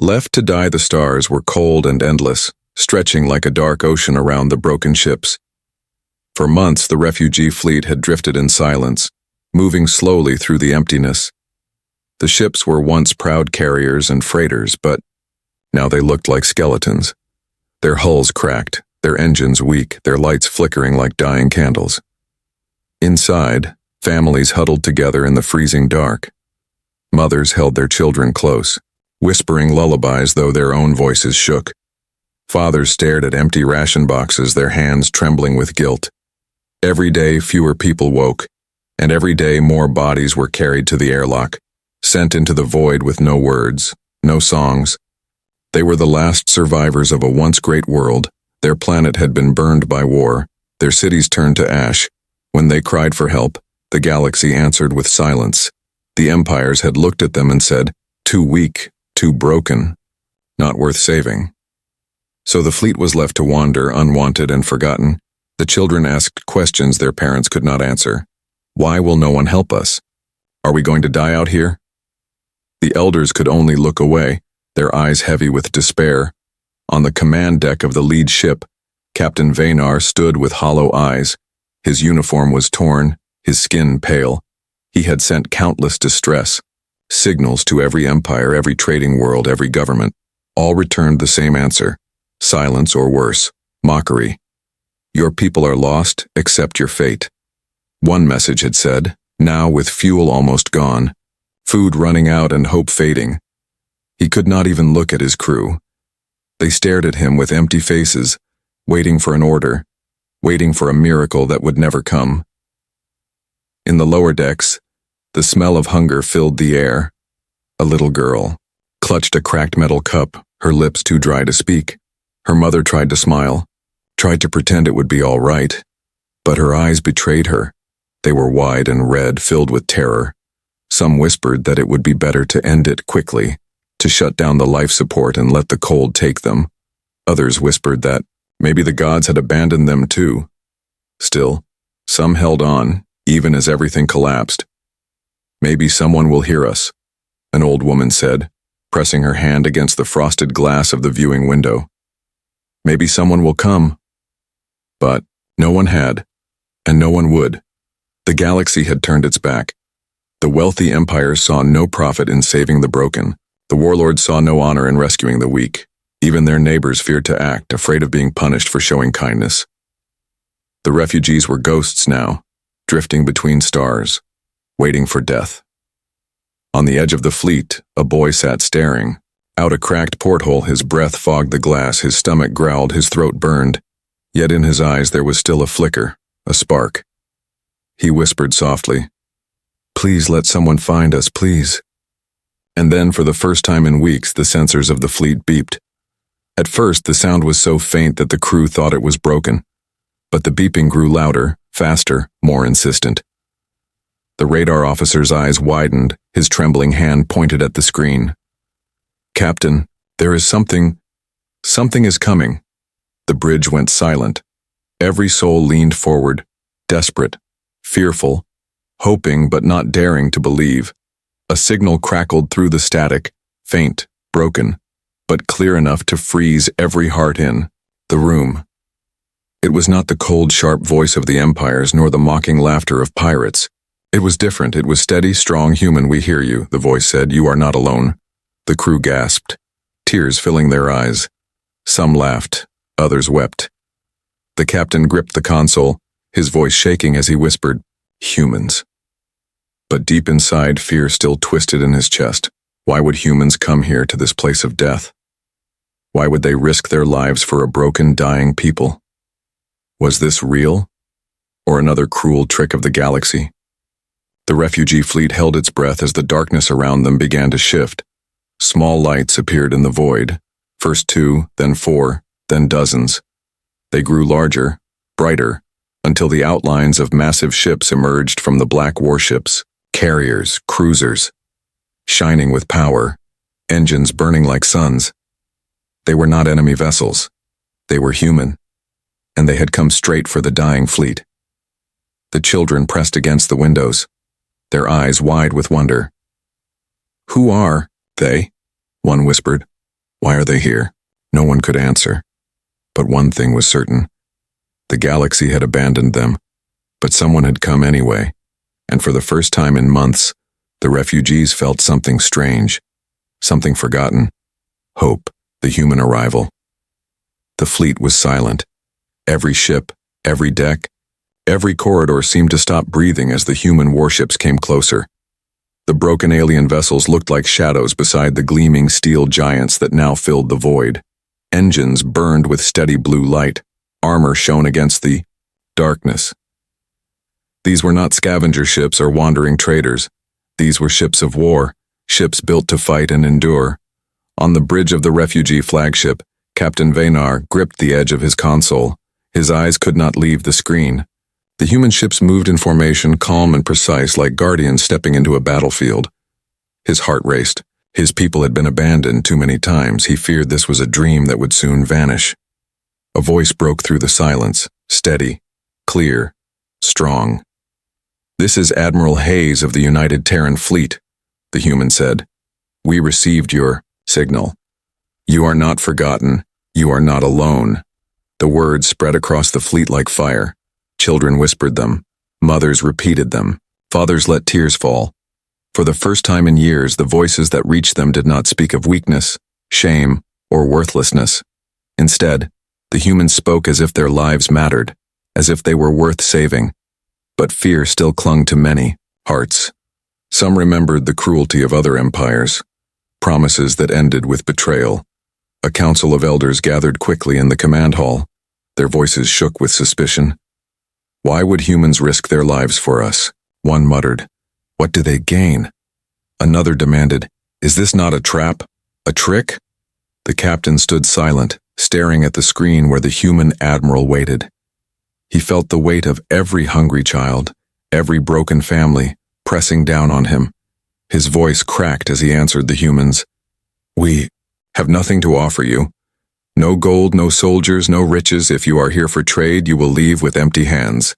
Left to die, the stars were cold and endless, stretching like a dark ocean around the broken ships. For months, the refugee fleet had drifted in silence, moving slowly through the emptiness. The ships were once proud carriers and freighters, but now they looked like skeletons. Their hulls cracked, their engines weak, their lights flickering like dying candles. Inside, families huddled together in the freezing dark. Mothers held their children close, whispering lullabies though their own voices shook. Fathers stared at empty ration boxes, their hands trembling with guilt. Every day fewer people woke, and every day more bodies were carried to the airlock, sent into the void with no words, no songs. They were the last survivors of a once great world. Their planet had been burned by war, their cities turned to ash. When they cried for help, the galaxy answered with silence. The empires had looked at them and said, "Too weak, too broken, not worth saving." So the fleet was left to wander, unwanted and forgotten. The children asked questions their parents could not answer. Why will no one help us? Are we going to die out here? The elders could only look away, their eyes heavy with despair. On the command deck of the lead ship, Captain Vaynar stood with hollow eyes. His uniform was torn, his skin pale. He had sent countless distress signals to every empire, every trading world, every government. All returned the same answer: silence or worse, mockery. Your people are lost, accept your fate. One message had said, now with fuel almost gone, food running out and hope fading. He could not even look at his crew. They stared at him with empty faces, waiting for an order, waiting for a miracle that would never come. In the lower decks, the smell of hunger filled the air. A little girl clutched a cracked metal cup, her lips too dry to speak. Her mother tried to smile, tried to pretend it would be all right, but her eyes betrayed her. They were wide and red, filled with terror. Some whispered that it would be better to end it quickly, to shut down the life support and let the cold take them. Others whispered that maybe the gods had abandoned them too. Still, some held on, even as everything collapsed. Maybe someone will hear us, an old woman said, pressing her hand against the frosted glass of the viewing window. Maybe someone will come. But no one had, and no one would. The galaxy had turned its back. The wealthy empires saw no profit in saving the broken. The warlords saw no honor in rescuing the weak. Even their neighbors feared to act, afraid of being punished for showing kindness. The refugees were ghosts now, drifting between stars, waiting for death. On the edge of the fleet, a boy sat staring. Out a cracked porthole, his breath fogged the glass, his stomach growled, his throat burned. Yet in his eyes there was still a flicker, a spark. He whispered softly, "Please let someone find us, please." And then, for the first time in weeks, the sensors of the fleet beeped. At first, the sound was so faint that the crew thought it was broken. But the beeping grew louder, faster, more insistent. The radar officer's eyes widened, his trembling hand pointed at the screen. "Captain, there is something is coming." The bridge went silent. Every soul leaned forward, desperate, fearful, hoping but not daring to believe. A signal crackled through the static, faint, broken, but clear enough to freeze every heart in the room. It was not the cold, sharp voice of the empires, nor the mocking laughter of pirates. It was different. It was steady, strong, human. "We hear you," the voice said. "You are not alone." The crew gasped, tears filling their eyes. Some laughed, others wept. The captain gripped the console, his voice shaking as he whispered, "Humans." But deep inside, fear still twisted in his chest. Why would humans come here to this place of death? Why would they risk their lives for a broken, dying people? Was this real? Or another cruel trick of the galaxy? The refugee fleet held its breath as the darkness around them began to shift. Small lights appeared in the void. First 2, then 4, then dozens. They grew larger, brighter, until the outlines of massive ships emerged from the black warships, carriers, cruisers, shining with power, engines burning like suns. They were not enemy vessels. They were human, and they had come straight for the dying fleet. The children pressed against the windows, their eyes wide with wonder. "Who are they?" one whispered. Why are they here? No one could answer. But one thing was certain. The galaxy had abandoned them, but someone had come anyway, and for the first time in months, the refugees felt something strange, something forgotten. Hope, the human arrival. The fleet was silent. Every ship, every deck, every corridor seemed to stop breathing as the human warships came closer. The broken alien vessels looked like shadows beside the gleaming steel giants that now filled the void. Engines burned with steady blue light. Armor shone against the darkness. These were not scavenger ships or wandering traders. These were ships of war, ships built to fight and endure. On the bridge of the refugee flagship, Captain Vaynar gripped the edge of his console. His eyes could not leave the screen. The human ships moved in formation, calm and precise, like guardians stepping into a battlefield. His heart raced. His people had been abandoned too many times. He feared this was a dream that would soon vanish. A voice broke through the silence, steady, clear, strong. "This is Admiral Hayes of the United Terran Fleet," the human said. "We received your signal. You are not forgotten. You are not alone." The words spread across the fleet like fire. Children whispered them. Mothers repeated them. Fathers let tears fall. For the first time in years, the voices that reached them did not speak of weakness, shame, or worthlessness. Instead, the humans spoke as if their lives mattered, as if they were worth saving. But fear still clung to many hearts. Some remembered the cruelty of other empires, promises that ended with betrayal. A council of elders gathered quickly in the command hall. Their voices shook with suspicion. "Why would humans risk their lives for us?" One muttered. "What do they gain?" Another demanded, "Is this not a trap? A trick?" The captain stood silent, staring at the screen where the human admiral waited. He felt the weight of every hungry child, every broken family, pressing down on him. His voice cracked as he answered the humans. "We have nothing to offer you. No gold, no soldiers, no riches. If you are here for trade, you will leave with empty hands."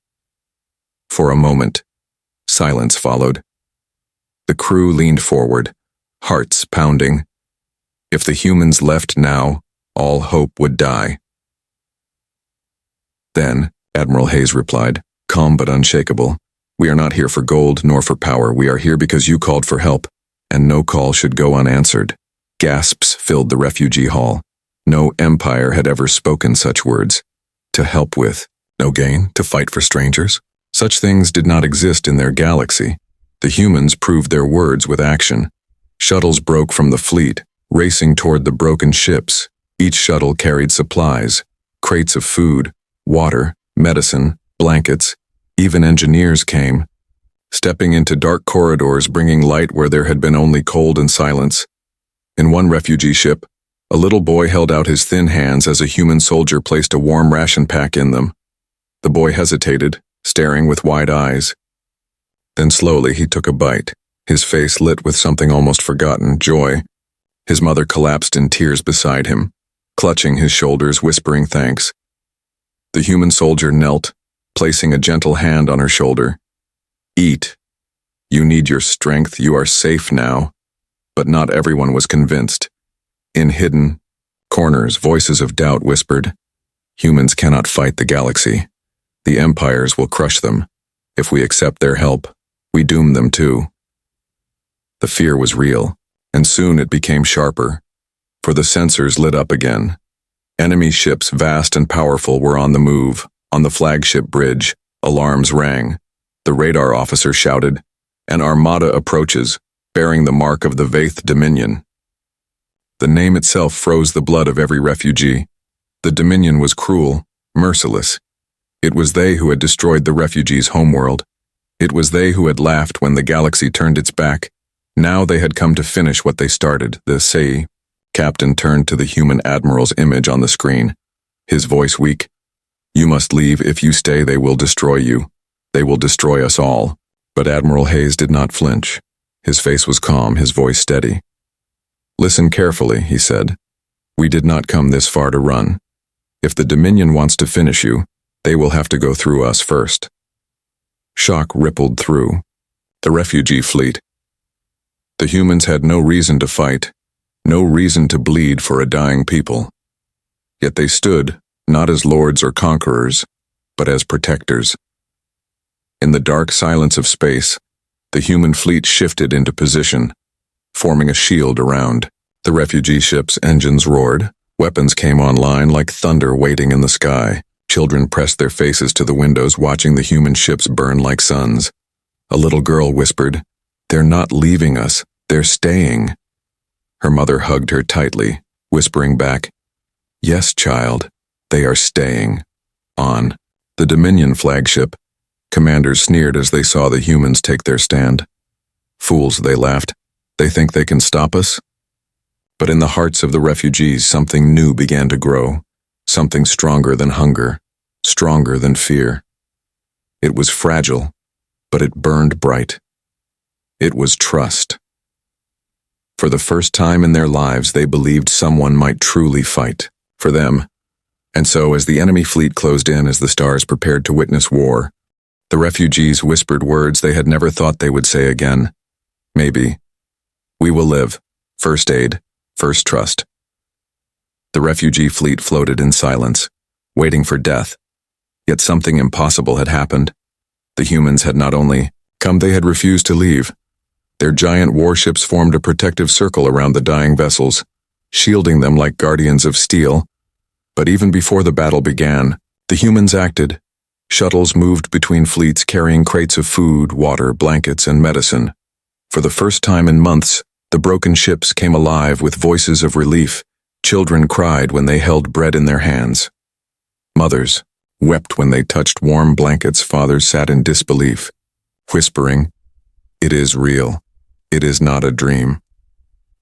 For a moment, silence followed. The crew leaned forward, hearts pounding. If the humans left now, all hope would die. Then, Admiral Hayes replied, calm but unshakable, "We are not here for gold nor for power. We are here because you called for help, and no call should go unanswered." Gasps filled the refugee hall. No empire had ever spoken such words. To help with, no gain, to fight for strangers. Such things did not exist in their galaxy. The humans proved their words with action. Shuttles broke from the fleet, racing toward the broken ships. Each shuttle carried supplies, crates of food, water, medicine, blankets. Even engineers came, stepping into dark corridors, bringing light where there had been only cold and silence. In one refugee ship, a little boy held out his thin hands as a human soldier placed a warm ration pack in them. The boy hesitated, staring with wide eyes. Then slowly he took a bite, his face lit with something almost forgotten, joy. His mother collapsed in tears beside him, clutching his shoulders, whispering thanks. The human soldier knelt, placing a gentle hand on her shoulder. "Eat. You need your strength. You are safe now." But not everyone was convinced. In hidden corners, voices of doubt whispered, "Humans cannot fight the galaxy. The empires will crush them. If we accept their help, we doom them too." The fear was real, and soon it became sharper, for the sensors lit up again. Enemy ships, vast and powerful, were on the move. On the flagship bridge, alarms rang. The radar officer shouted, "An armada approaches, bearing the mark of the Vaith Dominion." The name itself froze the blood of every refugee. The Dominion was cruel, merciless. It was they who had destroyed the refugees' homeworld. It was they who had laughed when the galaxy turned its back. Now they had come to finish what they started. The Sei captain turned to the human admiral's image on the screen, his voice weak. "You must leave. If you stay, they will destroy you. They will destroy us all." But Admiral Hayes did not flinch. His face was calm, his voice steady. "Listen carefully," he said. "We did not come this far to run. If the Dominion wants to finish you, they will have to go through us first." Shock rippled through the refugee fleet. The humans had no reason to fight, no reason to bleed for a dying people. Yet they stood, not as lords or conquerors, but as protectors. In the dark silence of space, the human fleet shifted into position, forming a shield around. The refugee ship's engines roared, weapons came online like thunder waiting in the sky. Children pressed their faces to the windows watching the human ships burn like suns. A little girl whispered, "They're not leaving us, they're staying." Her mother hugged her tightly, whispering back, "Yes, child, they are staying." On the Dominion flagship, commanders sneered as they saw the humans take their stand. "Fools," they laughed. "They think they can stop us?" But in the hearts of the refugees, something new began to grow, something stronger than hunger, stronger than fear. It was fragile, but it burned bright. It was trust. For the first time in their lives, they believed someone might truly fight for them. And so, as the enemy fleet closed in as the stars prepared to witness war, the refugees whispered words they had never thought they would say again. Maybe. We will live. First aid. First trust. The refugee fleet floated in silence, waiting for death. Yet something impossible had happened. The humans had not only come, they had refused to leave. Their giant warships formed a protective circle around the dying vessels, shielding them like guardians of steel. But even before the battle began, the humans acted. Shuttles moved between fleets carrying crates of food, water, blankets, and medicine. For the first time in months, the broken ships came alive with voices of relief. Children cried when they held bread in their hands. Mothers wept when they touched warm blankets. Fathers sat in disbelief, whispering, "It is real. It is not a dream."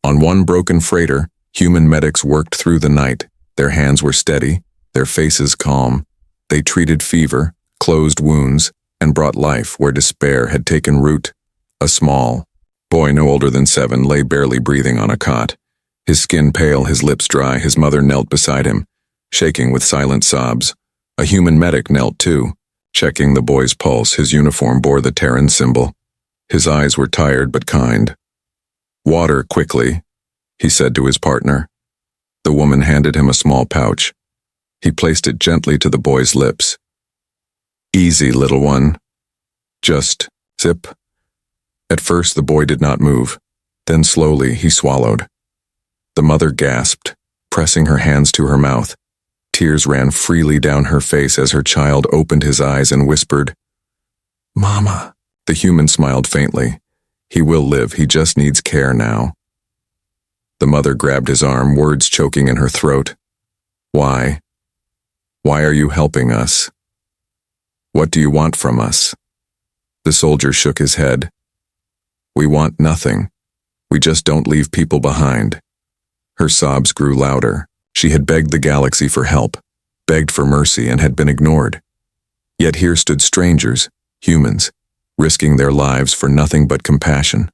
On one broken freighter, human medics worked through the night. Their hands were steady, their faces calm. They treated fever, closed wounds, and brought life where despair had taken root. A small boy no older than 7 lay barely breathing on a cot. His skin pale, his lips dry. His mother knelt beside him, shaking with silent sobs. A human medic knelt too, checking the boy's pulse. His uniform bore the Terran symbol. His eyes were tired but kind. "Water, quickly," he said to his partner. The woman handed him a small pouch. He placed it gently to the boy's lips. "Easy, little one. Just sip." At first the boy did not move. Then slowly he swallowed. The mother gasped, pressing her hands to her mouth. Tears ran freely down her face as her child opened his eyes and whispered, "Mama." The human smiled faintly. "He will live, he just needs care now." The mother grabbed his arm, words choking in her throat. "Why? Why are you helping us? What do you want from us?" The soldier shook his head. "We want nothing. We just don't leave people behind." Her sobs grew louder. She had begged the galaxy for help, begged for mercy, and had been ignored. Yet here stood strangers, humans, risking their lives for nothing but compassion.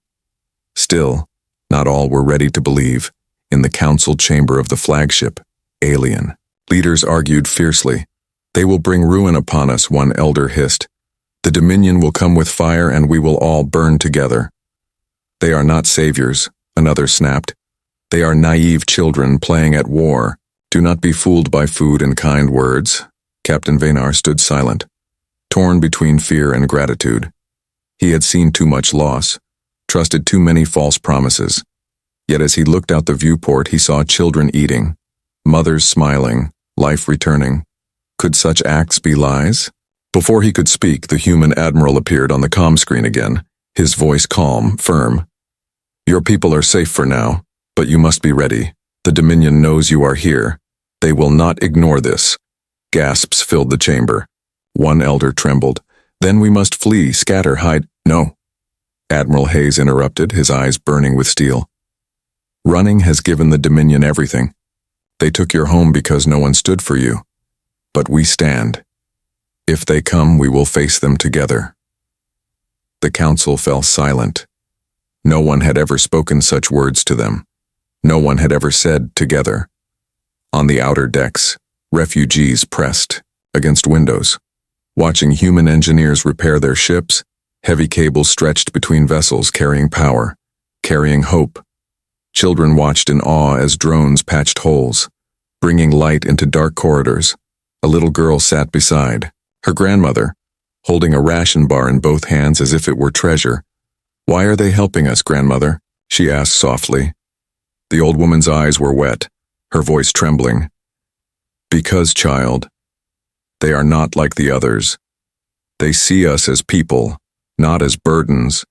Still, not all were ready to believe. In the council chamber of the flagship, Alien, leaders argued fiercely. "They will bring ruin upon us," one elder hissed. "The Dominion will come with fire and we will all burn together." "They are not saviors," another snapped. "They are naive children playing at war. Do not be fooled by food and kind words." Captain Vaynar stood silent, torn between fear and gratitude. He had seen too much loss, trusted too many false promises. Yet as he looked out the viewport, he saw children eating, mothers smiling, life returning. Could such acts be lies? Before he could speak, the human admiral appeared on the comm screen again, his voice calm, firm. "Your people are safe for now, but you must be ready. The Dominion knows you are here. They will not ignore this." Gasps filled the chamber. One elder trembled. "Then we must flee, scatter, hide." "No," Admiral Hayes interrupted, his eyes burning with steel. "Running has given the Dominion everything. They took your home because no one stood for you. But we stand. If they come, we will face them together." The council fell silent. No one had ever spoken such words to them. No one had ever said together. On the outer decks, refugees pressed against windows, watching human engineers repair their ships. Heavy cables stretched between vessels carrying power, carrying hope. Children watched in awe as drones patched holes, bringing light into dark corridors. A little girl sat beside her grandmother, holding a ration bar in both hands as if it were treasure. "Why are they helping us, grandmother?" she asked softly. The old woman's eyes were wet, her voice trembling. "Because, child, they are not like the others. They see us as people, not as burdens."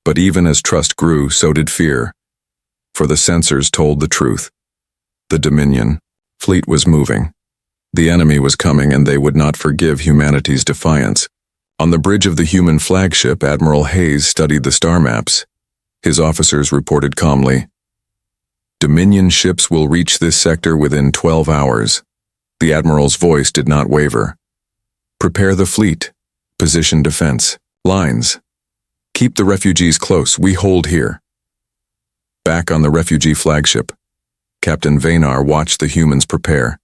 But even as trust grew, so did fear. For the sensors told the truth. The Dominion fleet was moving. The enemy was coming, and they would not forgive humanity's defiance. On the bridge of the human flagship, Admiral Hayes studied the star maps. His officers reported calmly, "Dominion ships will reach this sector within 12 hours. The Admiral's voice did not waver. "Prepare the fleet. Position defense. Lines. Keep the refugees close. We hold here." Back on the refugee flagship, Captain Vaynar watched the humans prepare.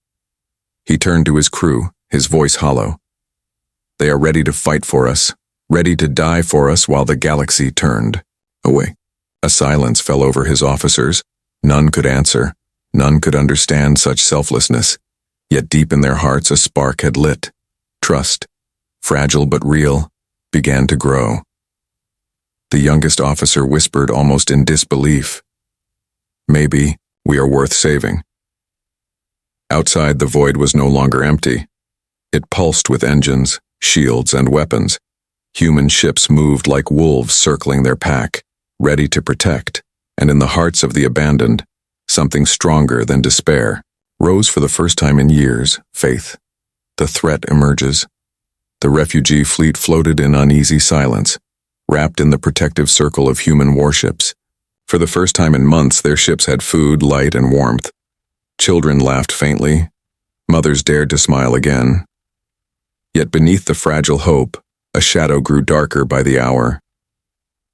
He turned to his crew, his voice hollow. "They are ready to fight for us, ready to die for us," while the galaxy turned away. A silence fell over his officers. None could answer. None could understand such selflessness. Yet deep in their hearts a spark had lit. Trust, fragile but real, began to grow. The youngest officer whispered almost in disbelief, "Maybe we are worth saving." Outside, the void was no longer empty. It pulsed with engines, shields, and weapons. Human ships moved like wolves circling their pack, ready to protect, and in the hearts of the abandoned, something stronger than despair rose for the first time in years: faith. The threat emerges. The refugee fleet floated in uneasy silence, wrapped in the protective circle of human warships. For the first time in months, their ships had food, light, and warmth. Children laughed faintly. Mothers dared to smile again. Yet beneath the fragile hope, a shadow grew darker by the hour.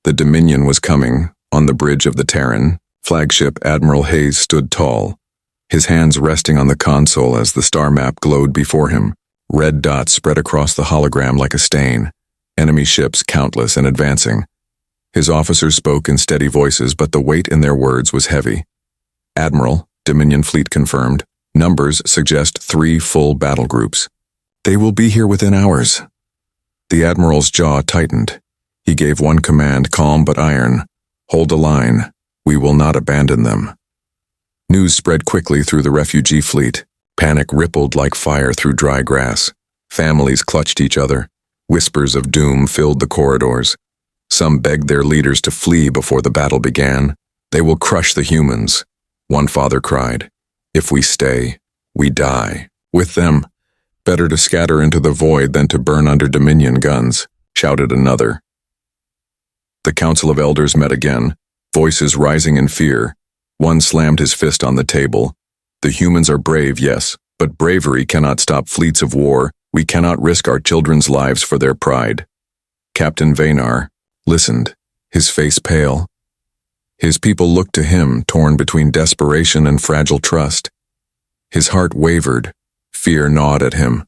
The Dominion was coming. On the bridge of the Terran flagship, Admiral Hayes stood tall, his hands resting on the console as the star map glowed before him. Red dots spread across the hologram like a stain. Enemy ships countless and advancing. His officers spoke in steady voices, but the weight in their words was heavy. "Admiral, Dominion fleet confirmed. Numbers suggest 3 full battle groups. They will be here within hours." The Admiral's jaw tightened. He gave one command, calm but iron: "Hold the line. We will not abandon them." News spread quickly through the refugee fleet. Panic rippled like fire through dry grass. Families clutched each other. Whispers of doom filled the corridors. Some begged their leaders to flee before the battle began. "They will crush the humans," one father cried. "If we stay, we die with them. Better to scatter into the void than to burn under Dominion guns," shouted another. The Council of Elders met again, voices rising in fear. One slammed his fist on the table. "The humans are brave, yes, but bravery cannot stop fleets of war. We cannot risk our children's lives for their pride." Captain Vaynar listened, his face pale. His people looked to him, torn between desperation and fragile trust. His heart wavered. Fear gnawed at him.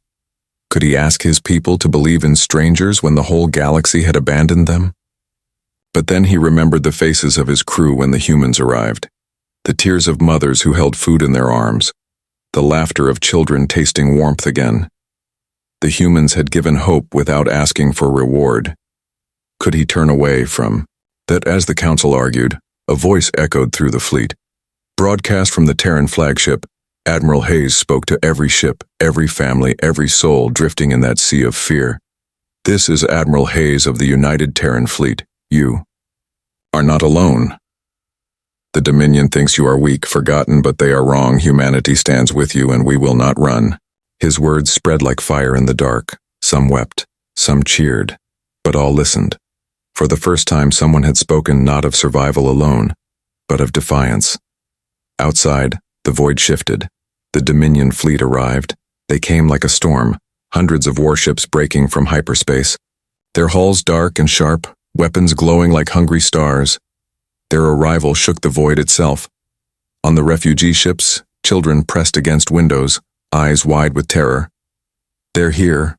Could he ask his people to believe in strangers when the whole galaxy had abandoned them? But then he remembered the faces of his crew when the humans arrived. The tears of mothers who held food in their arms. The laughter of children tasting warmth again. The humans had given hope without asking for reward. Could he turn away from that? As the council argued, a voice echoed through the fleet. Broadcast from the Terran flagship, Admiral Hayes spoke to every ship, every family, every soul drifting in that sea of fear. "This is Admiral Hayes of the United Terran Fleet. You are not alone. The Dominion thinks you are weak, forgotten, but they are wrong. Humanity stands with you, and we will not run." His words spread like fire in the dark. Some wept, some cheered, but all listened. For the first time, someone had spoken not of survival alone, but of defiance. Outside, the void shifted. The Dominion fleet arrived. They came like a storm, hundreds of warships breaking from hyperspace. Their hulls dark and sharp, weapons glowing like hungry stars. Their arrival shook the void itself. On the refugee ships, children pressed against windows, eyes wide with terror. "They're here,"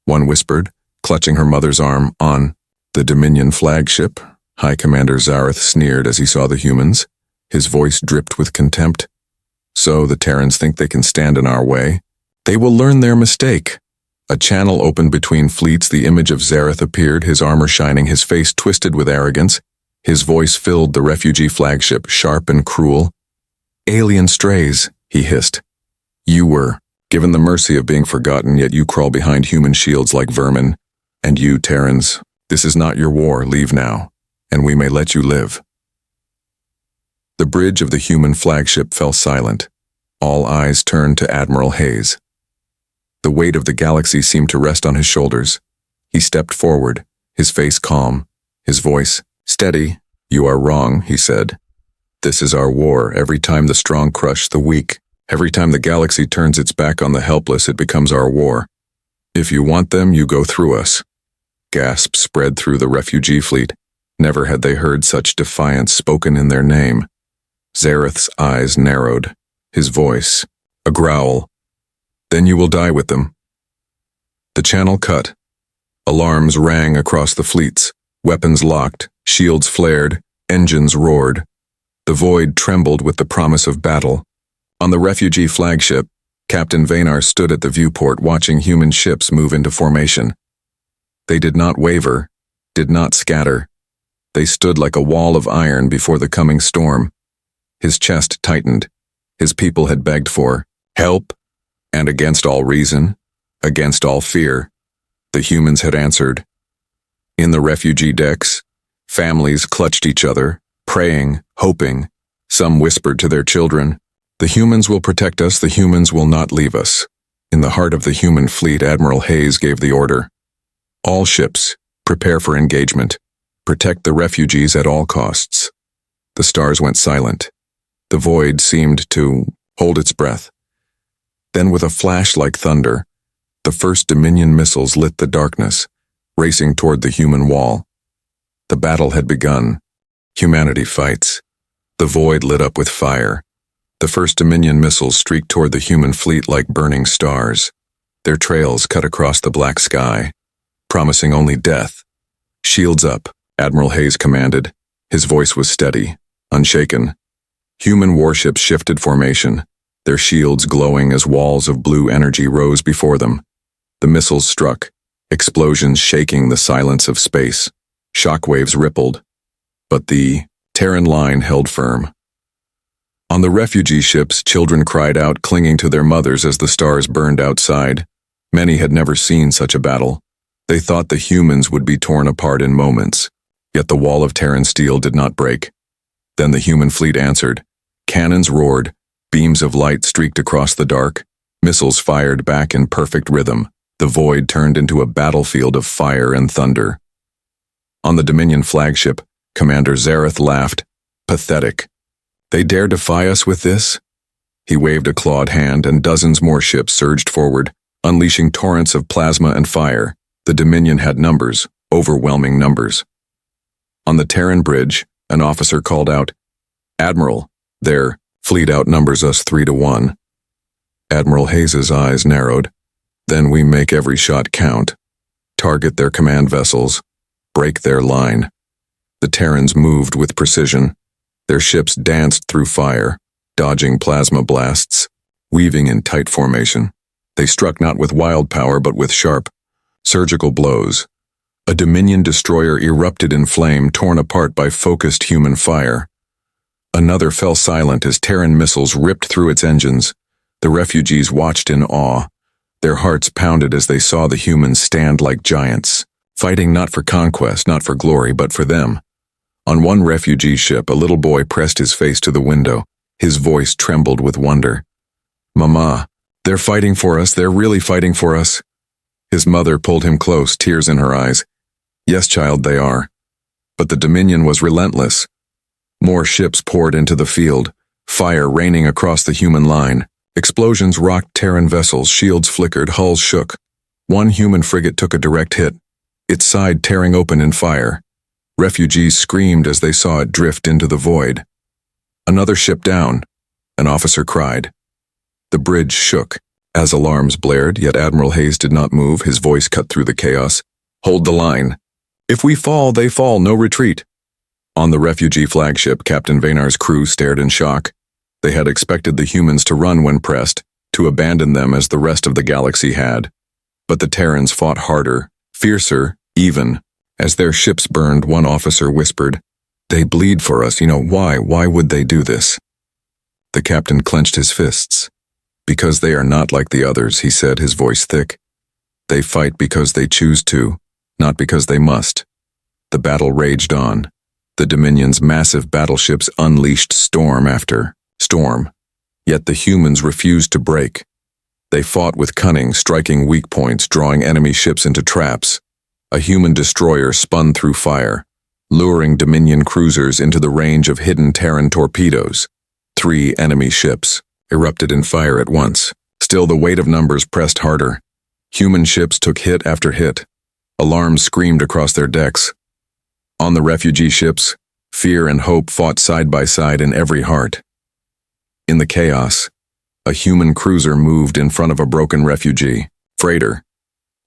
one whispered, clutching her mother's arm. "On the Dominion flagship," High Commander Zareth sneered as he saw the humans. His voice dripped with contempt. So the Terrans think they can stand in our way? They will learn their mistake. A channel opened between fleets. The image of Zareth appeared, his armor shining, his face twisted with arrogance. His voice filled the refugee flagship, sharp and cruel. "Alien strays," he hissed. "You were given the mercy of being forgotten, yet you crawl behind human shields like vermin. And you, Terrans, this is not your war. Leave now, and we may let you live." The bridge of the human flagship fell silent. All eyes turned to Admiral Hayes. The weight of the galaxy seemed to rest on his shoulders. He stepped forward, his face calm, his voice steady. "You are wrong," he said. "This is our war. Every time the strong crush the weak, every time the galaxy turns its back on the helpless, it becomes our war. If you want them, you go through us." Gasps spread through the refugee fleet. Never had they heard such defiance spoken in their name. Zareth's eyes narrowed, his voice a growl. "Then you will die with them." The channel cut. Alarms rang across the fleets. Weapons locked, shields flared, engines roared. The void trembled with the promise of battle. On the refugee flagship, Captain Vaynar stood at the viewport watching human ships move into formation. They did not waver, did not scatter. They stood like a wall of iron before the coming storm. His chest tightened. His people had begged for help, and against all reason, against all fear, the humans had answered. In the refugee decks, families clutched each other, praying, hoping. Some whispered to their children, "The humans will protect us, the humans will not leave us." In the heart of the human fleet, Admiral Hayes gave the order. "All ships, prepare for engagement. Protect the refugees at all costs." The stars went silent. The void seemed to hold its breath. Then with a flash like thunder, the first Dominion missiles lit the darkness, racing toward the human wall. The battle had begun. Humanity fights. The void lit up with fire. The first Dominion missiles streaked toward the human fleet like burning stars. Their trails cut across the black sky, promising only death. "Shields up," Admiral Hayes commanded. His voice was steady, unshaken. Human warships shifted formation, their shields glowing as walls of blue energy rose before them. The missiles struck, explosions shaking the silence of space. Shockwaves rippled, but the Terran line held firm. On the refugee ships, children cried out, clinging to their mothers as the stars burned outside. Many had never seen such a battle. They thought the humans would be torn apart in moments, yet the wall of Terran steel did not break. Then the human fleet answered. Cannons roared, beams of light streaked across the dark, missiles fired back in perfect rhythm. The void turned into a battlefield of fire and thunder. On the Dominion flagship, Commander Zareth laughed. Pathetic. They dare defy us with this? He waved a clawed hand, and dozens more ships surged forward, unleashing torrents of plasma and fire. The Dominion had numbers, overwhelming numbers. On the Terran bridge, an officer called out, "Admiral, their fleet outnumbers us 3-1. Admiral Hayes's eyes narrowed. "Then we make every shot count. Target their command vessels. Break their line." The Terrans moved with precision. Their ships danced through fire, dodging plasma blasts, weaving in tight formation. They struck not with wild power but with sharp, surgical blows. A Dominion destroyer erupted in flame, torn apart by focused human fire. Another fell silent as Terran missiles ripped through its engines. The refugees watched in awe. Their hearts pounded as they saw the humans stand like giants, fighting not for conquest, not for glory, but for them. On one refugee ship, a little boy pressed his face to the window. His voice trembled with wonder. "Mama, they're fighting for us, they're really fighting for us." His mother pulled him close, tears in her eyes. "Yes, child, they are." But the Dominion was relentless. More ships poured into the field, fire raining across the human line. Explosions rocked Terran vessels, shields flickered, hulls shook. One human frigate took a direct hit, its side tearing open in fire. Refugees screamed as they saw it drift into the void. "Another ship down," an officer cried. The bridge shook as alarms blared, yet Admiral Hayes did not move. His voice cut through the chaos. "Hold the line. If we fall, they fall, no retreat." On the refugee flagship, Captain Vaynar's crew stared in shock. They had expected the humans to run when pressed, to abandon them as the rest of the galaxy had. But the Terrans fought harder, fiercer, even. As their ships burned, one officer whispered, "They bleed for us, why? Why would they do this?" The captain clenched his fists. "Because they are not like the others," he said, his voice thick. "They fight because they choose to, not because they must." The battle raged on. The Dominion's massive battleships unleashed storm after storm. Yet the humans refused to break. They fought with cunning, striking weak points, drawing enemy ships into traps. A human destroyer spun through fire, luring Dominion cruisers into the range of hidden Terran torpedoes. 3 enemy ships erupted in fire at once. Still, the weight of numbers pressed harder. Human ships took hit after hit. Alarms screamed across their decks. On the refugee ships, fear and hope fought side by side in every heart. In the chaos, a human cruiser moved in front of a broken refugee freighter.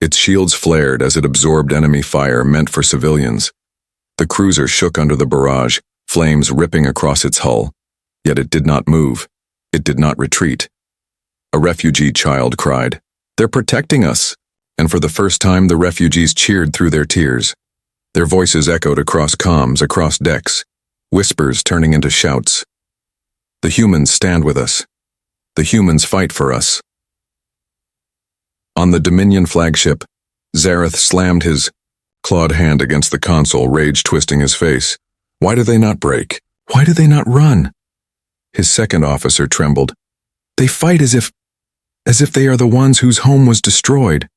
Its shields flared as it absorbed enemy fire meant for civilians. The cruiser shook under the barrage, flames ripping across its hull. Yet it did not move. It did not retreat. A refugee child cried, "They're protecting us!" And for the first time, the refugees cheered through their tears. Their voices echoed across comms, across decks, whispers turning into shouts. "The humans stand with us. The humans fight for us." On the Dominion flagship, Zareth slammed his clawed hand against the console, rage twisting his face. Why do they not break? Why do they not run? His second officer trembled. They fight as if they are the ones whose home was destroyed.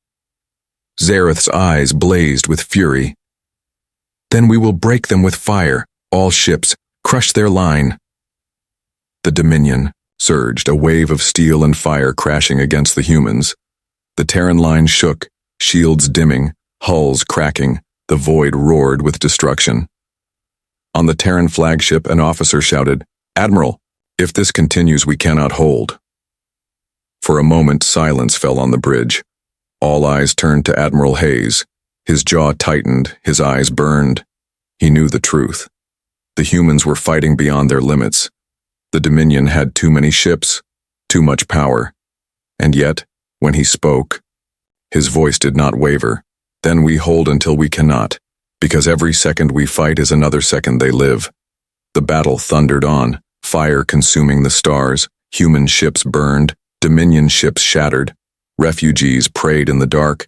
Zareth's eyes blazed with fury. Then we will break them with fire, all ships, crush their line. The Dominion surged, a wave of steel and fire crashing against the humans. The Terran line shook, shields dimming, hulls cracking, the void roared with destruction. On the Terran flagship, an officer shouted, "Admiral, if this continues, we cannot hold." For a moment, silence fell on the bridge. All eyes turned to Admiral Hayes. His jaw tightened, his eyes burned. He knew the truth. The humans were fighting beyond their limits. The Dominion had too many ships, too much power. And yet, when he spoke, his voice did not waver. Then we hold until we cannot, because every second we fight is another second they live. The battle thundered on, fire consuming the stars, human ships burned, Dominion ships shattered, refugees prayed in the dark,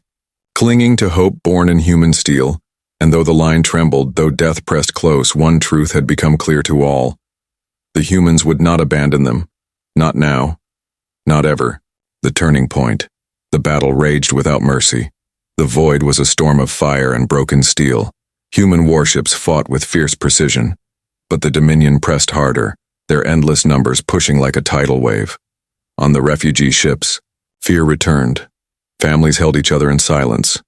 clinging to hope born in human steel. And though the line trembled, though death pressed close, one truth had become clear to all. The humans would not abandon them. Not now. Not ever. The turning point. The battle raged without mercy. The void was a storm of fire and broken steel. Human warships fought with fierce precision. But the Dominion pressed harder, their endless numbers pushing like a tidal wave. On the refugee ships, fear returned. Families held each other in silence.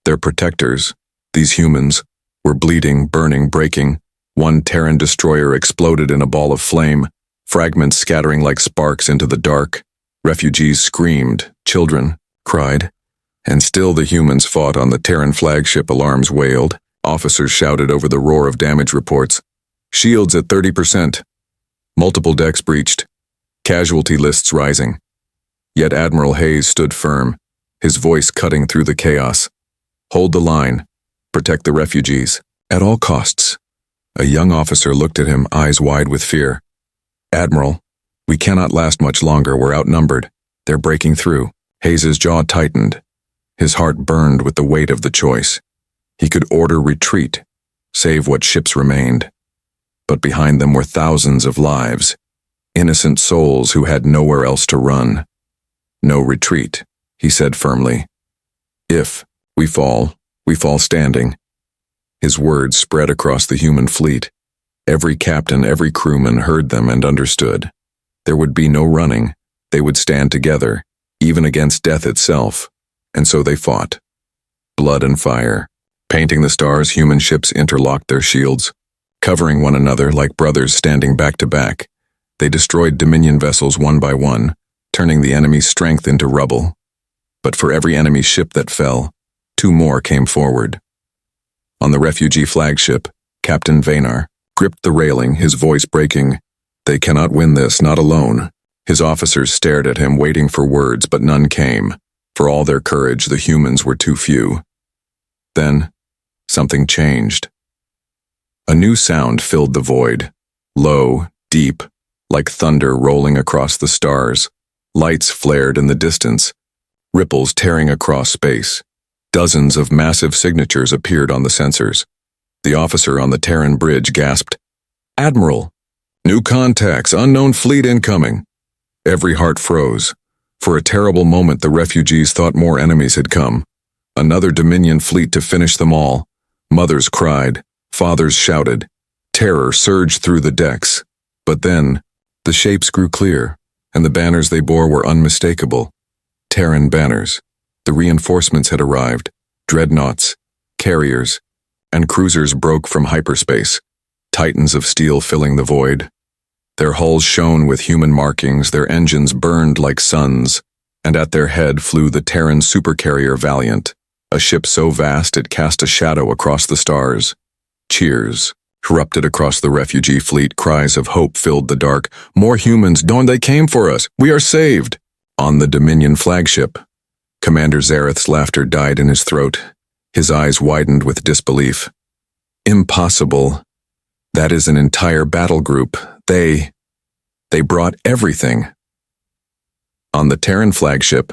Their protectors, these humans, were bleeding, burning, breaking. One Terran destroyer exploded in a ball of flame, fragments scattering like sparks into the dark. Refugees screamed, children cried. And still the humans fought on the Terran flagship. Alarms wailed. Officers shouted over the roar of damage reports. Shields at 30%. Multiple decks breached. Casualty lists rising. Yet Admiral Hayes stood firm, his voice cutting through the chaos. Hold the line. Protect the refugees. At all costs. A young officer looked at him, eyes wide with fear. Admiral, we cannot last much longer. We're outnumbered. They're breaking through. Hayes's jaw tightened. His heart burned with the weight of the choice. He could order retreat, save what ships remained. But behind them were thousands of lives, innocent souls who had nowhere else to run. No retreat, he said firmly. If we fall standing. His words spread across the human fleet. Every captain, every crewman heard them and understood. There would be no running. They would stand together, even against death itself. And so they fought. Blood and fire. Painting the stars, human ships interlocked their shields, covering one another like brothers standing back to back. They destroyed Dominion vessels one by one, turning the enemy's strength into rubble. But for every enemy ship that fell, 2 more came forward. On the refugee flagship, Captain Vaynar, gripped the railing, his voice breaking. They cannot win this, not alone. His officers stared at him, waiting for words, but none came. For all their courage, the humans were too few. Then, something changed. A new sound filled the void. Low, deep, like thunder rolling across the stars. Lights flared in the distance, ripples tearing across space. Dozens of massive signatures appeared on the sensors. The officer on the Terran bridge gasped, "Admiral! New contacts, unknown fleet incoming." Every heart froze. For a terrible moment, the refugees thought more enemies had come. Another Dominion fleet to finish them all. Mothers cried, fathers shouted. Terror surged through the decks. But then, the shapes grew clear, and the banners they bore were unmistakable. Terran banners. The reinforcements had arrived. Dreadnoughts, carriers, and cruisers broke from hyperspace. Titans of steel filling the void. Their hulls shone with human markings, their engines burned like suns, and at their head flew the Terran supercarrier Valiant, a ship so vast it cast a shadow across the stars. Cheers erupted across the refugee fleet, cries of hope filled the dark. More humans, Dawn, they came for us, we are saved! On the Dominion flagship, Commander Zareth's laughter died in his throat. His eyes widened with disbelief. Impossible. That is an entire battle group. They brought everything. On the Terran flagship,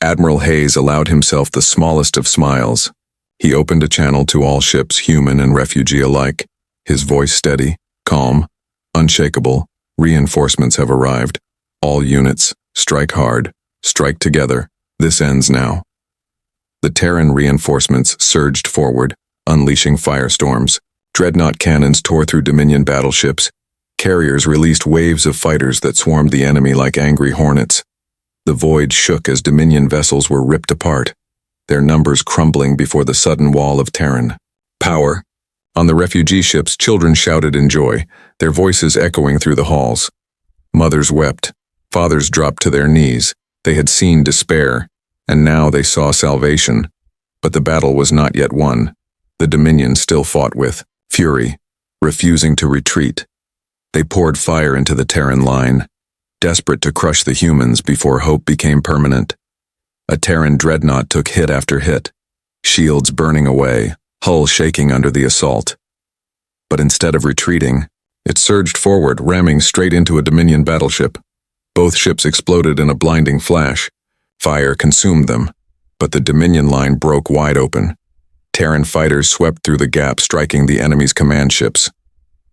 Admiral Hayes allowed himself the smallest of smiles. He opened a channel to all ships, human and refugee alike. His voice steady, calm, unshakable. Reinforcements have arrived. All units, strike hard, strike together. This ends now. The Terran reinforcements surged forward, unleashing firestorms. Dreadnought cannons tore through Dominion battleships. Carriers released waves of fighters that swarmed the enemy like angry hornets. The void shook as Dominion vessels were ripped apart, their numbers crumbling before the sudden wall of Terran power. On the refugee ships, children shouted in joy, their voices echoing through the halls. Mothers wept, fathers dropped to their knees. They had seen despair, and now they saw salvation. But the battle was not yet won. The Dominion still fought with fury, refusing to retreat. They poured fire into the Terran line, desperate to crush the humans before hope became permanent. A Terran dreadnought took hit after hit, shields burning away, hull shaking under the assault. But instead of retreating, it surged forward, ramming straight into a Dominion battleship. Both ships exploded in a blinding flash. Fire consumed them, but the Dominion line broke wide open. Terran fighters swept through the gap, striking the enemy's command ships.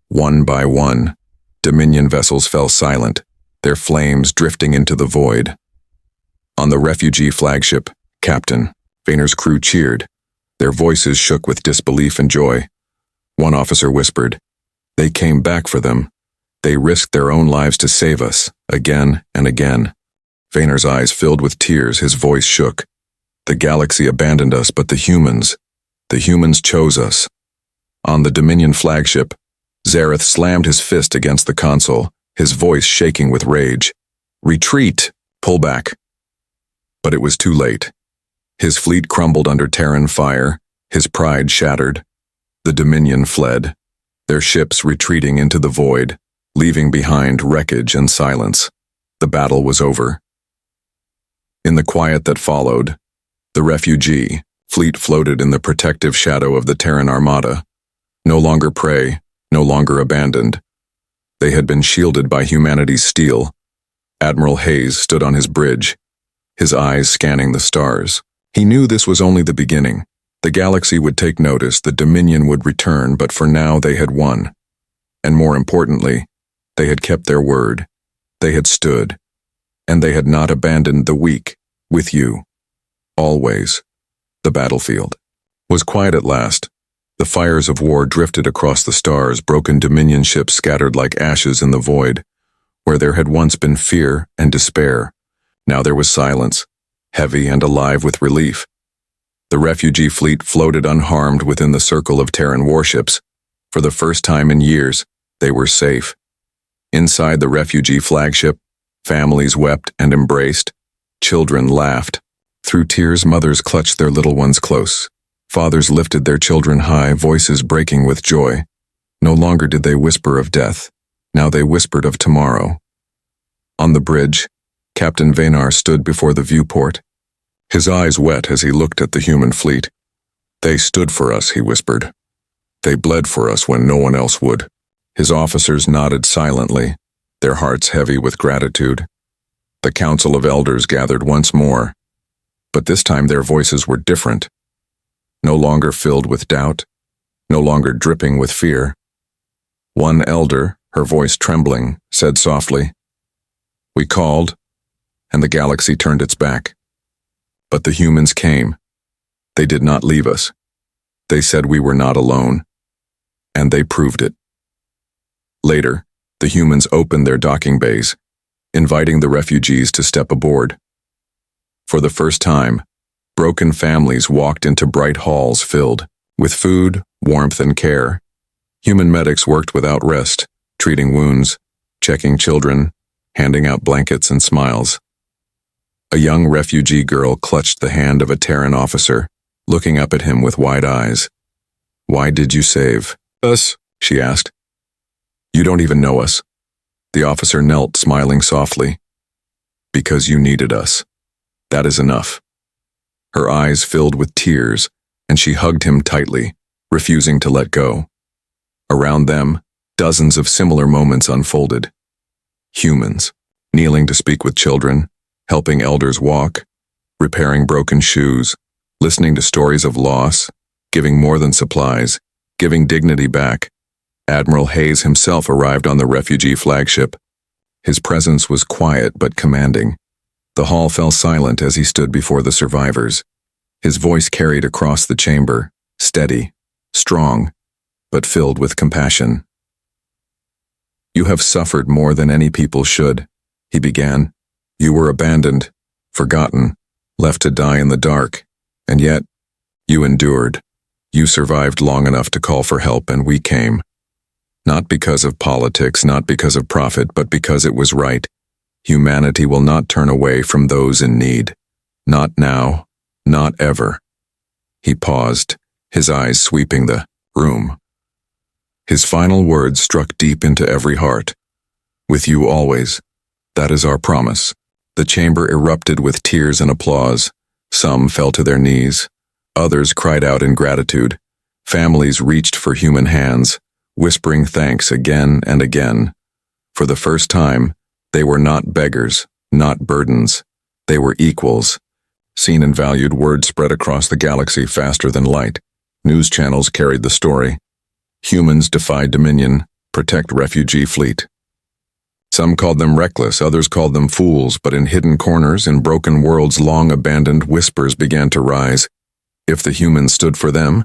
One by one, Dominion vessels fell silent, their flames drifting into the void. On the refugee flagship, Captain, Vayner's crew cheered. Their voices shook with disbelief and joy. One officer whispered, "They came back for them. They risked their own lives to save us, again and again." Vayner's eyes filled with tears, his voice shook. "The galaxy abandoned us, but the humans chose us." On the Dominion flagship, Zareth slammed his fist against the console, his voice shaking with rage. "Retreat! Pull back!" But it was too late. His fleet crumbled under Terran fire, his pride shattered. The Dominion fled, their ships retreating into the void, leaving behind wreckage and silence. The battle was over. In the quiet that followed, the refugee fleet floated in the protective shadow of the Terran armada, no longer prey, no longer abandoned. They had been shielded by humanity's steel. Admiral Hayes stood on his bridge, his eyes scanning the stars. He knew this was only the beginning. The galaxy would take notice, the Dominion would return, but for now they had won. And more importantly, they had kept their word. They had stood, and they had not abandoned the weak, with you. Always. The battlefield was quiet at last. The fires of war drifted across the stars, broken Dominion ships scattered like ashes in the void. Where there had once been fear and despair, now there was silence, heavy and alive with relief. The refugee fleet floated unharmed within the circle of Terran warships. For the first time in years, they were safe. Inside the refugee flagship, families wept and embraced. Children laughed. Through tears, mothers clutched their little ones close. Fathers lifted their children high, voices breaking with joy. No longer did they whisper of death. Now they whispered of tomorrow. On the bridge, Captain Vaynar stood before the viewport, his eyes wet as he looked at the human fleet. They stood for us, he whispered. They bled for us when no one else would. His officers nodded silently, their hearts heavy with gratitude. The Council of Elders gathered once more, but this time their voices were different. No longer filled with doubt, no longer dripping with fear. One elder, her voice trembling, said softly, "We called, and the galaxy turned its back. But the humans came. They did not leave us. They said we were not alone, and they proved it." Later, the humans opened their docking bays, inviting the refugees to step aboard. For the first time, broken families walked into bright halls filled with food, warmth, and care. Human medics worked without rest, treating wounds, checking children, handing out blankets and smiles. A young refugee girl clutched the hand of a Terran officer, looking up at him with wide eyes. "Why did you save us?" she asked. "You don't even know us." The officer knelt, smiling softly. "Because you needed us. That is enough." Her eyes filled with tears, and she hugged him tightly, refusing to let go. Around them, dozens of similar moments unfolded. Humans, kneeling to speak with children, helping elders walk, repairing broken shoes, listening to stories of loss, giving more than supplies, giving dignity back. Admiral Hayes himself arrived on the refugee flagship. His presence was quiet but commanding. The hall fell silent as he stood before the survivors. His voice carried across the chamber, steady, strong, but filled with compassion. "You have suffered more than any people should," he began. "You were abandoned, forgotten, left to die in the dark, and yet, you endured. You survived long enough to call for help, and we came. Not because of politics, not because of profit, but because it was right. Humanity will not turn away from those in need. Not now, not ever." He paused, his eyes sweeping the room. His final words struck deep into every heart. "With you always. That is our promise." The chamber erupted with tears and applause. Some fell to their knees. Others cried out in gratitude. Families reached for human hands, whispering thanks again and again. For the first time, they were not beggars, not burdens. They were equals. Seen and valued word spread across the galaxy faster than light. News channels carried the story. Humans defied dominion, protect refugee fleet. Some called them reckless, others called them fools, but in hidden corners, in broken worlds long abandoned, whispers began to rise. If the humans stood for them,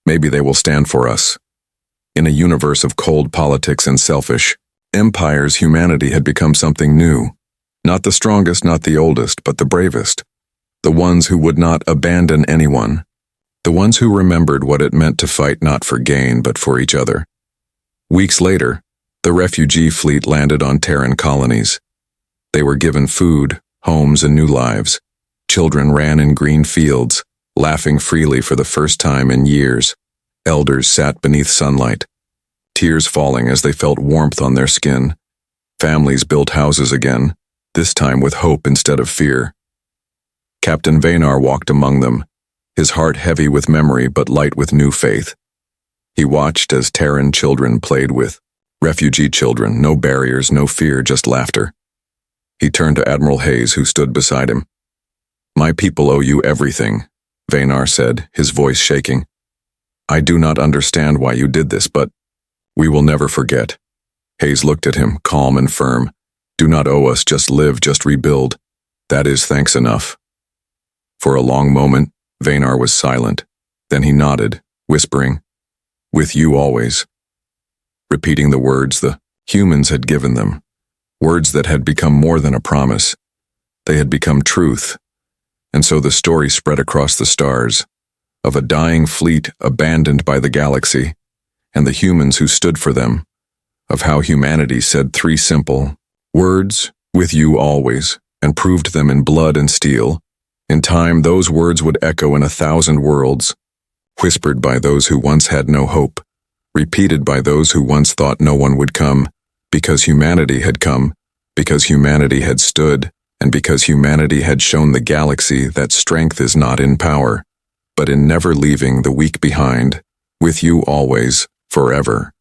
maybe they will stand for us. In a universe of cold politics and selfish empires, humanity had become something new. Not the strongest, not the oldest, but the bravest. The ones who would not abandon anyone. The ones who remembered what it meant to fight not for gain, but for each other. Weeks later, the refugee fleet landed on Terran colonies. They were given food, homes, and new lives. Children ran in green fields, laughing freely for the first time in years. Elders sat beneath sunlight, tears falling as they felt warmth on their skin. Families built houses again, this time with hope instead of fear. Captain Vaynar walked among them, his heart heavy with memory but light with new faith. He watched as Terran children played with refugee children, no barriers, no fear, just laughter. He turned to Admiral Hayes, who stood beside him. "My people owe you everything," Vaynar said, his voice shaking. "I do not understand why you did this, but we will never forget." Hayes looked at him, calm and firm. "Do not owe us, just live, just rebuild. That is thanks enough." For a long moment, Vaynar was silent. Then he nodded, whispering, "With you always," repeating the words the humans had given them, words that had become more than a promise. They had become truth. And so the story spread across the stars, of a dying fleet abandoned by the galaxy, and the humans who stood for them, of how humanity said three simple words, "With you always," and proved them in blood and steel. In time, those words would echo in 1,000 worlds, whispered by those who once had no hope, repeated by those who once thought no one would come, because humanity had come, because humanity had stood, and because humanity had shown the galaxy that strength is not in power, but in never leaving the weak behind, with you always, forever.